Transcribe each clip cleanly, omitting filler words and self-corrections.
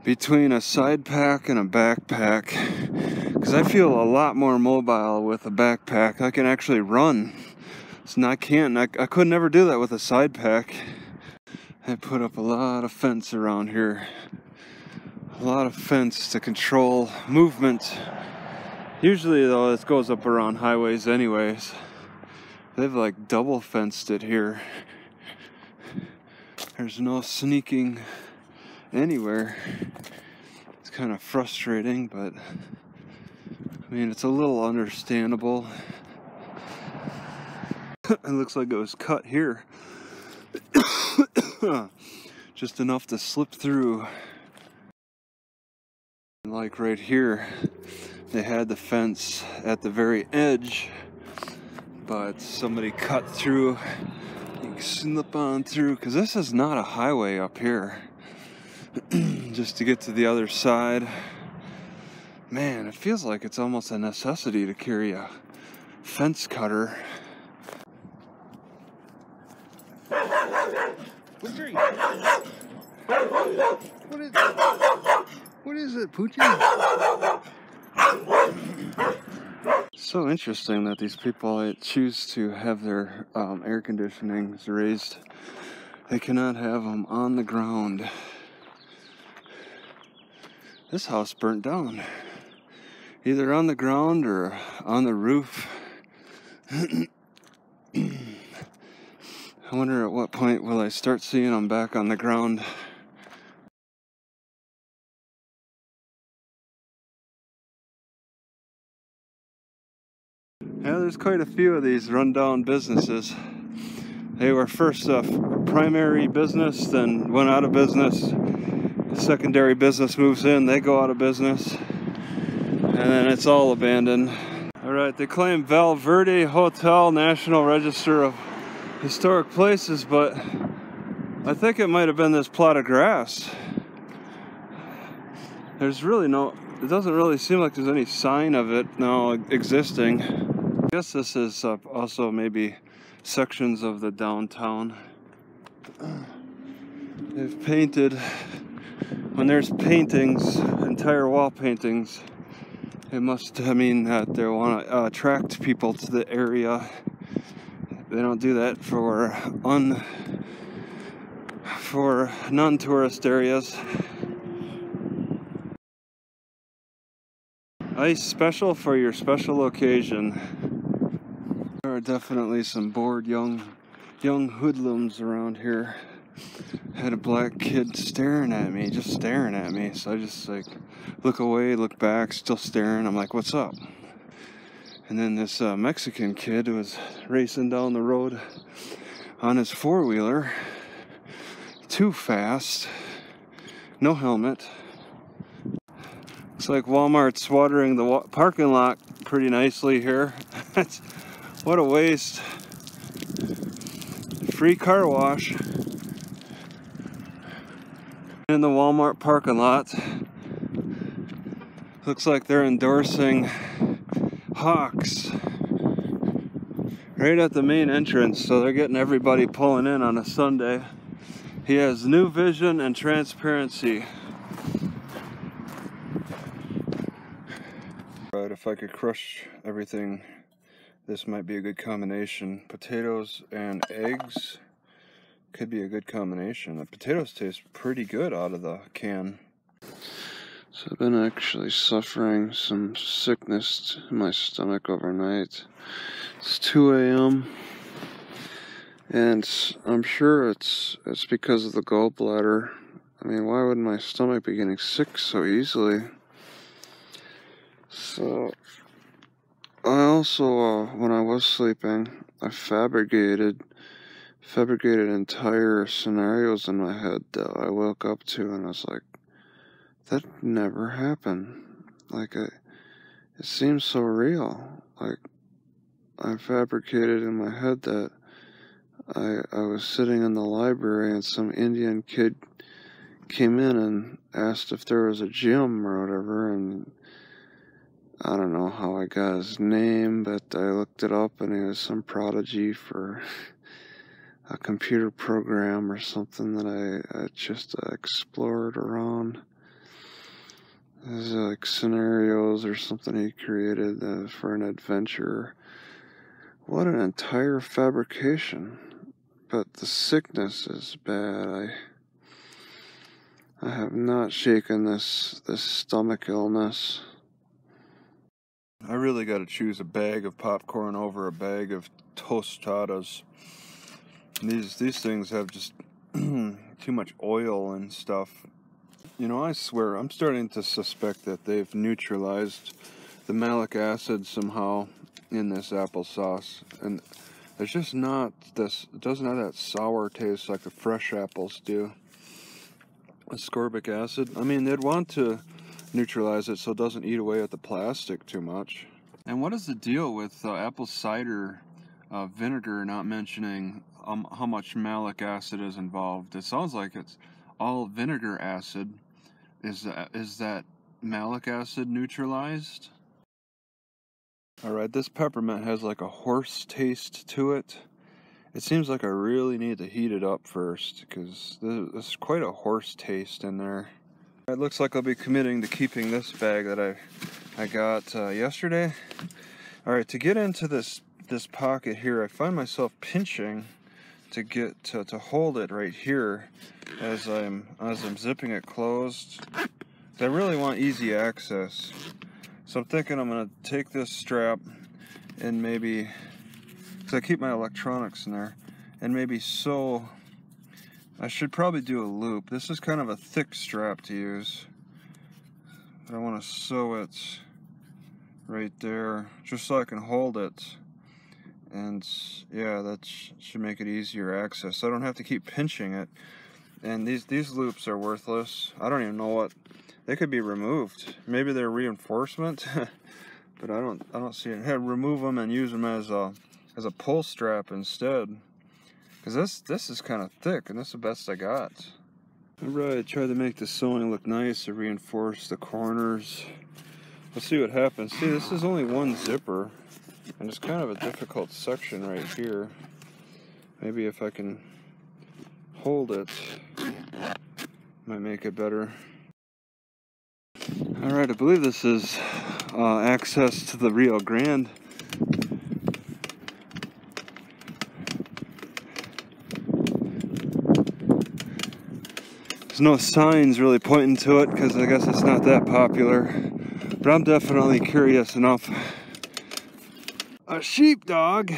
between a side pack and a backpack, because I feel a lot more mobile with a backpack. I can actually run. So I can't. I could never do that with a side pack. I put up a lot of fence around here. A lot of fence to control movement. Usually though, this goes up around highways anyways. They've like double fenced it here. There's no sneaking anywhere. It's kind of frustrating, but I mean, it's a little understandable. It looks like it was cut here. Just enough to slip through. Like right here, they had the fence at the very edge, but somebody cut through. You can slip on through, because this is not a highway up here. Just to get to the other side. Man, it feels like it's almost a necessity to carry a fence cutter. Poochie! What is it, Poochie? So interesting that these people choose to have their air conditioning raised. They cannot have them on the ground. This house burnt down. Either on the ground or on the roof. I wonder at what point will I start seeing them back on the ground. Yeah, there's quite a few of these rundown businesses. They were first a primary business, then went out of business. The secondary business moves in, they go out of business. And then it's all abandoned. Alright, they claim Valverde Hotel, National Register of Historic Places, but I think it might have been this plot of grass. There's really no, it doesn't really seem like there's any sign of it now existing. I guess this is also maybe sections of the downtown. They've painted, when there's paintings, entire wall paintings, it must mean that they want to attract people to the area. They don't do that for non-tourist areas. Ice special for your special occasion. There are definitely some bored young hoodlums around here. Had a black kid staring at me, just staring at me. So I just like look away, look back, still staring. I'm like, what's up? And then this Mexican kid was racing down the road on his four-wheeler, too fast, no helmet. Looks like Walmart's watering the parking lot pretty nicely here. What a waste. Free car wash in the Walmart parking lot. Looks like they're endorsing Hawks right at the main entrance, so they're getting everybody pulling in on a Sunday. He has new vision and transparency. Right, if I could crush everything, this might be a good combination. Potatoes and eggs could be a good combination. The potatoes taste pretty good out of the can. So I've been actually suffering some sickness in my stomach overnight. It's 2 a.m. and I'm sure it's because of the gallbladder. I mean, why would my stomach be getting sick so easily? So I also, when I was sleeping, I fabricated entire scenarios in my head that I woke up to, and I was like, that never happened. Like, it seems so real. Like, I fabricated in my head that I was sitting in the library and some Indian kid came in and asked if there was a gym or whatever, and I don't know how I got his name, but I looked it up and he was some prodigy for a computer program or something that I just explored around. These are like scenarios or something he created for an adventure. What an entire fabrication. But the sickness is bad. I have not shaken this stomach illness. I really got to choose a bag of popcorn over a bag of tostidos. These things have just too much oil and stuff. You know, I swear, I'm starting to suspect that they've neutralized the malic acid somehow in this applesauce. And there's just not this, it doesn't have that sour taste like the fresh apples do. Ascorbic acid, I mean, they'd want to neutralize it so it doesn't eat away at the plastic too much. And what is the deal with apple cider vinegar not mentioning how much malic acid is involved? It sounds like it's all vinegar acid. Is that malic acid neutralized? Alright, this peppermint has like a horse taste to it. It seems like I really need to heat it up first, because there's quite a horse taste in there. It looks like I'll be committing to keeping this bag that I got yesterday. Alright, to get into this pocket here, I find myself pinching to get to hold it right here as I'm zipping it closed. I really want easy access. So I'm thinking I'm gonna take this strap and maybe, because I keep my electronics in there, and maybe sew. I should probably do a loop. This is kind of a thick strap to use, but I want to sew it right there just so I can hold it. And yeah, that should make it easier access, so I don't have to keep pinching it. And these loops are worthless. I don't even know what they could be removed. Maybe they're reinforcement, but I don't see it. Hey, remove them and use them as a pull strap instead, because this is kind of thick, and this is the best I got. Alright, I tried to make the sewing look nice to reinforce the corners. Let's see what happens. See, this is only one zipper, and it's kind of a difficult section right here. Maybe if I can hold it, might make it better. Alright, I believe this is access to the Rio Grande. There's no signs really pointing to it because I guess it's not that popular, but I'm definitely curious enough. A sheepdog.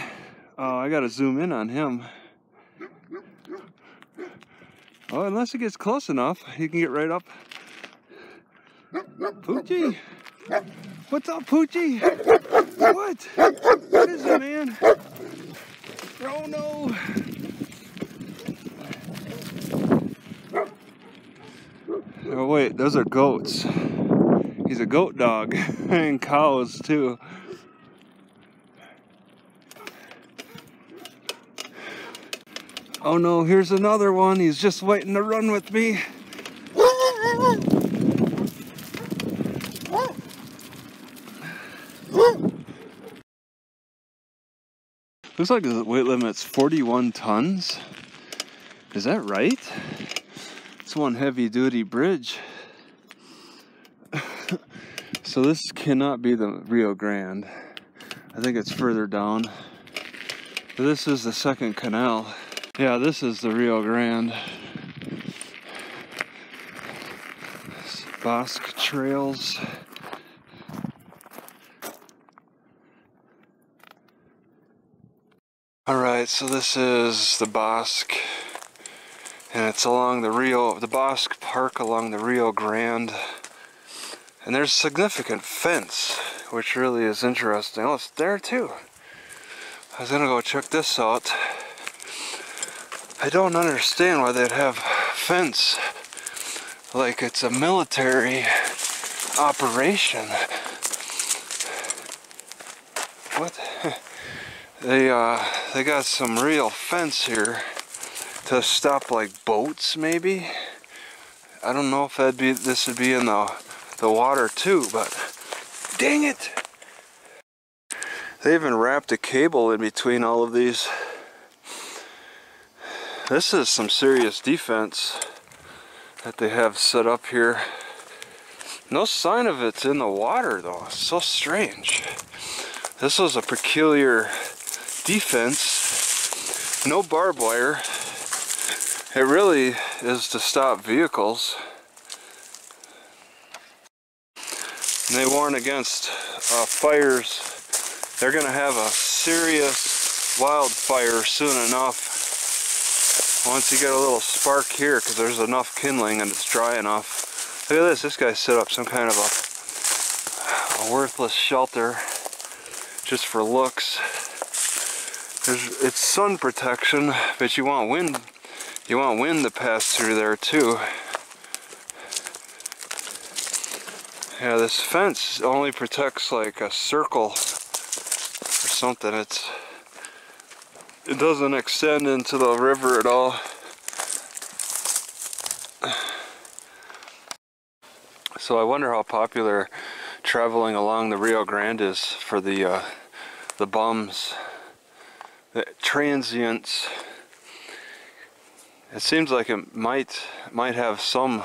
Oh, I gotta zoom in on him. Oh, unless he gets close enough, he can get right up. Poochie! What's up, Poochie? What? What is it, man? Oh no! Oh wait, those are goats. He's a goat dog. And cows too. Oh no, here's another one. He's just waiting to run with me. Looks like the weight limit's 41 tons. Is that right? It's one heavy duty bridge. So this cannot be the Rio Grande. I think it's further down. But this is the second canal. Yeah, this is the Rio Grande. Bosque trails. Alright, so this is the Bosque, and it's along the Bosque Park along the Rio Grande. And there's significant fence, which really is interesting. Oh, it's there too. I was gonna go check this out. I don't understand why they'd have fence like it's a military operation. What? They got some real fence here to stop like boats, maybe. I don't know if this would be in the water too, but dang it! They even wrapped a cable in between all of these. This is some serious defense that they have set up here. No sign of it's in the water though. It's so strange. This was a peculiar defense. No barbed wire. It really is to stop vehicles. And they warn against fires. They're gonna have a serious wildfire soon enough. Once you get a little spark here, because there's enough kindling and it's dry enough. Look at this. This guy set up some kind of a worthless shelter just for looks. It's sun protection, but you want wind. You want wind to pass through there too. Yeah, this fence only protects like a circle or something. It doesn't extend into the river at all. So I wonder how popular traveling along the Rio Grande is for the bums, the transients. It seems like it might have some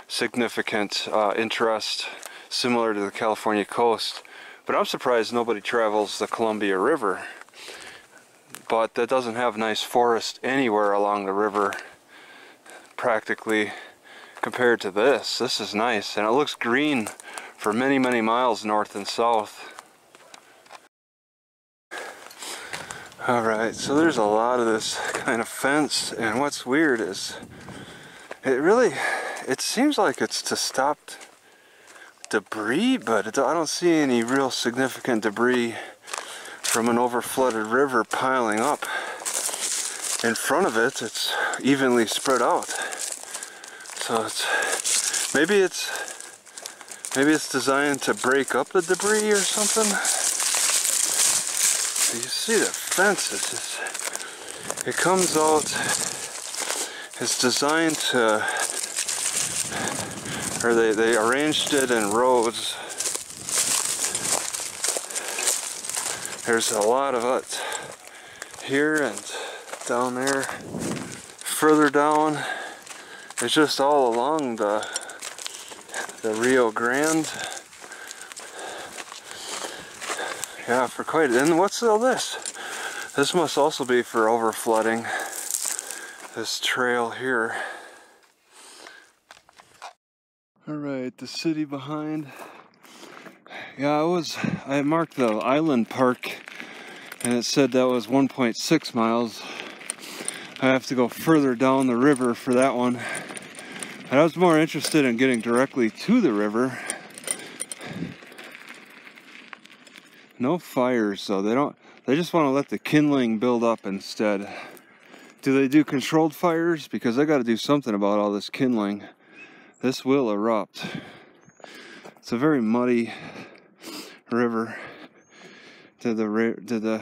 significant interest similar to the California coast, but I'm surprised nobody travels the Columbia River. But that doesn't have nice forest anywhere along the river, practically, compared to this. This is nice, and it looks green for many, many miles north and south. Alright, so there's a lot of this kind of fence, and what's weird is it seems like it's to stop debris, but I don't see any real significant debris from an overflooded river piling up. In front of it, it's evenly spread out. So maybe it's designed to break up the debris or something. So you see the fence, it comes out, it's designed to, or they arranged it in rows. There's a lot of it here and down there. Further down, it's just all along the Rio Grande. Yeah, for quite. And what's all this? This must also be for overflooding. This trail here. All right, the city behind. Yeah, I marked the island park and it said that was 1.6 miles. I have to go further down the river for that one. And I was more interested in getting directly to the river. No fires though. They just want to let the kindling build up instead. Do they do controlled fires? Because I got to do something about all this kindling. This will erupt. It's a very muddy river. Did the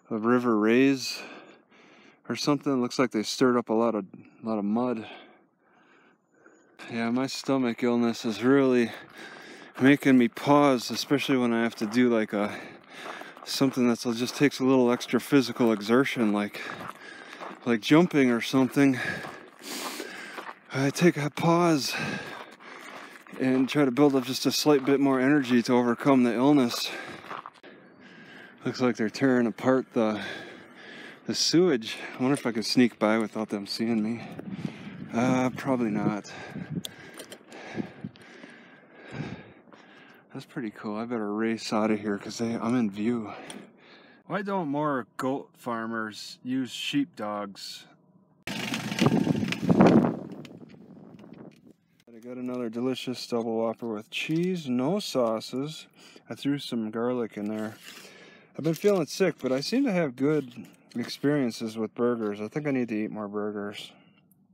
river raise or something? It looks like they stirred up a lot of mud. Yeah, my stomach illness is really making me pause, especially when I have to do like something that just takes a little extra physical exertion, like jumping or something. I take a pause and try to build up just a slight bit more energy to overcome the illness. Looks like they're tearing apart the sewage. I wonder if I could sneak by without them seeing me. Probably not. That's pretty cool. I better race out of here because I'm in view. Why don't more goat farmers use sheepdogs? I got another delicious double whopper with cheese, no sauces. I threw some garlic in there. I've been feeling sick, but I seem to have good experiences with burgers. I think I need to eat more burgers.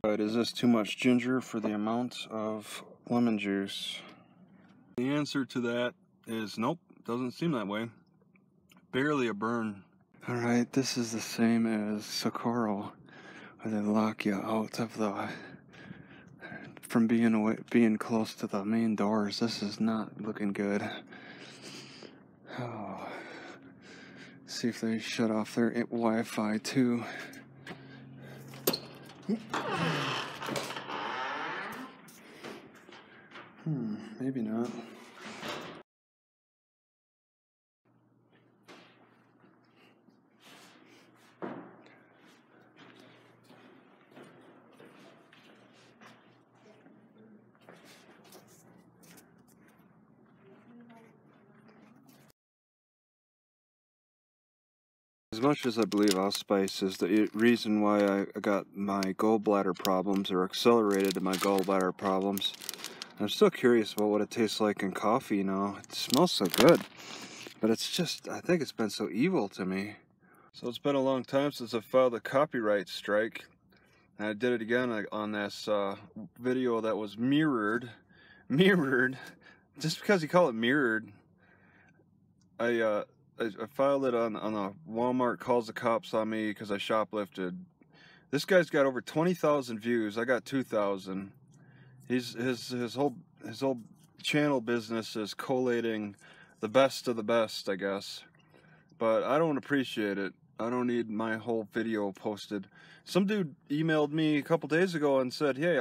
But is this too much ginger for the amount of lemon juice? The answer to that is nope, doesn't seem that way. Barely a burn. Alright, this is the same as Socorro, where they lock you out of from being close to the main doors. This is not looking good. Oh. See if they shut off their Wi-Fi too. Maybe not. As much as I believe allspice is the reason why I got my gallbladder problems, or accelerated my gallbladder problems, I'm still curious about what it tastes like in coffee now. It smells so good, but it's just, I think it's been so evil to me. So it's been a long time since I filed a copyright strike. And I did it again on this video that was mirrored. Just because you call it mirrored, I filed it on a Walmart calls the cops on me because I shoplifted. This guy's got over 20,000 views. I got 2,000. His whole channel business is collating the best of the best, I guess. But I don't appreciate it. I don't need my whole video posted. Some dude emailed me a couple days ago and said, "Hey,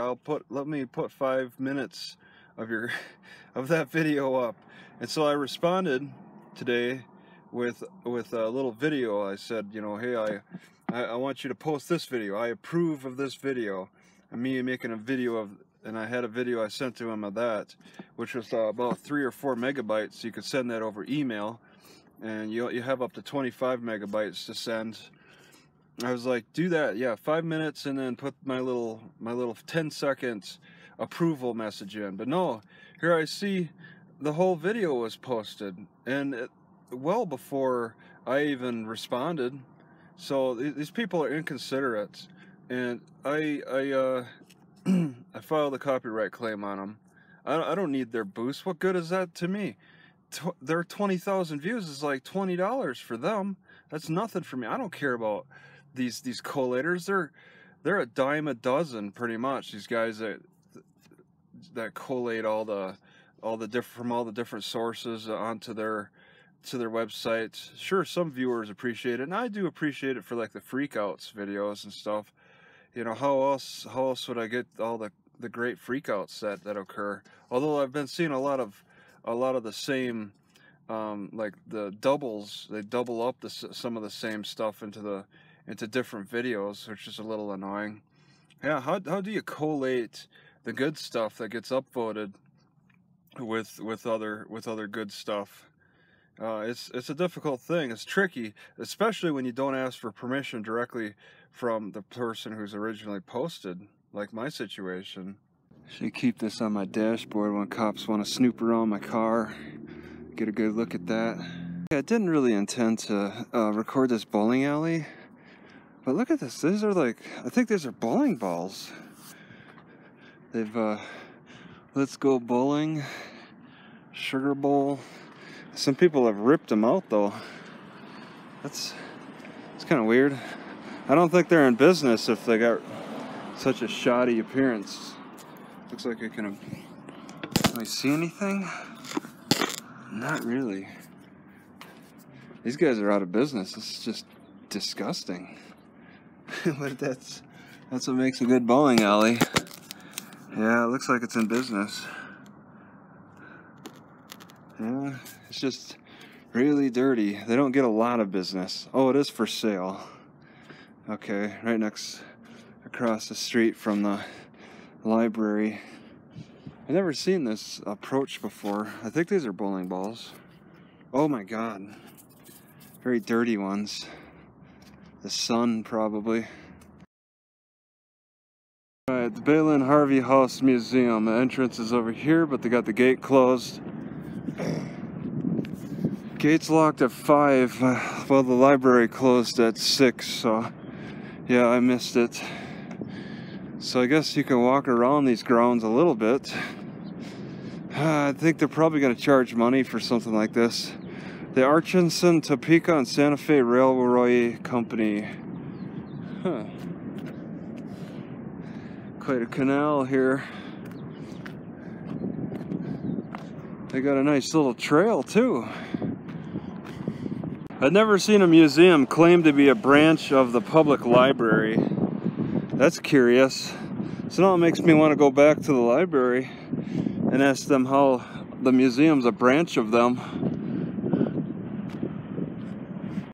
let me put 5 minutes of that video up." And so I responded today with a little video. I said, you know, hey, I want you to post this video. I approve of this video. And me making a video of, and I had a video I sent to him of that, which was about 3 or 4 megabytes. You could send that over email, and you have up to 25 megabytes to send. I was like, do that, yeah, 5 minutes, and then put my little 10-second approval message in. But no, here I see the whole video was posted, and well before I even responded. So these people are inconsiderate, and I I filed a copyright claim on them. I don't need their boost. What good is that to me? Their 20,000 views is like $20 for them. That's nothing for me. I don't care about these collators. They're a dime a dozen, pretty much. These guys that collate all the different sources onto their website. Sure, some viewers appreciate it, and I do appreciate it for like the freakouts videos and stuff. You know, how else would I get all the great freakouts that occur? Although I've been seeing a lot of the same, like the doubles. They double up some of the same stuff into different videos, which is a little annoying. Yeah, how do you collate the good stuff that gets upvoted with other good stuff? It's a difficult thing. It's tricky, especially when you don't ask for permission directly from the person who's originally posted, like my situation. Should keep this on my dashboard when cops want to snoop around my car. Get a good look at that. Yeah, I didn't really intend to record this bowling alley, but look at this. These are like, I think these are bowling balls. They've Let's Go Bowling, Sugar Bowl. Some people have ripped them out though. It's kind of weird. I don't think they're in business if they got such a shoddy appearance. Looks like I can I see anything? Not really. These guys are out of business. It's just disgusting. But that's what makes a good bowling alley. Yeah, it looks like it's in business. Yeah, it's just really dirty. They don't get a lot of business. Oh, it is for sale. Okay, right across the street from the library. I've never seen this approach before. I think these are bowling balls. Oh my god. Very dirty ones. The sun, probably. Alright, the Belen Harvey House Museum. The entrance is over here, but they got the gate closed. Gate's locked at 5. Well, the library closed at 6, so yeah, I missed it. So I guess you can walk around these grounds a little bit. I think they're probably going to charge money for something like this. The Archinson, Topeka, and Santa Fe Railway Company. Huh. Quite a canal here. They got a nice little trail too. I'd never seen a museum claim to be a branch of the public library. That's curious. So now it makes me want to go back to the library and asked them how the museum's a branch of them.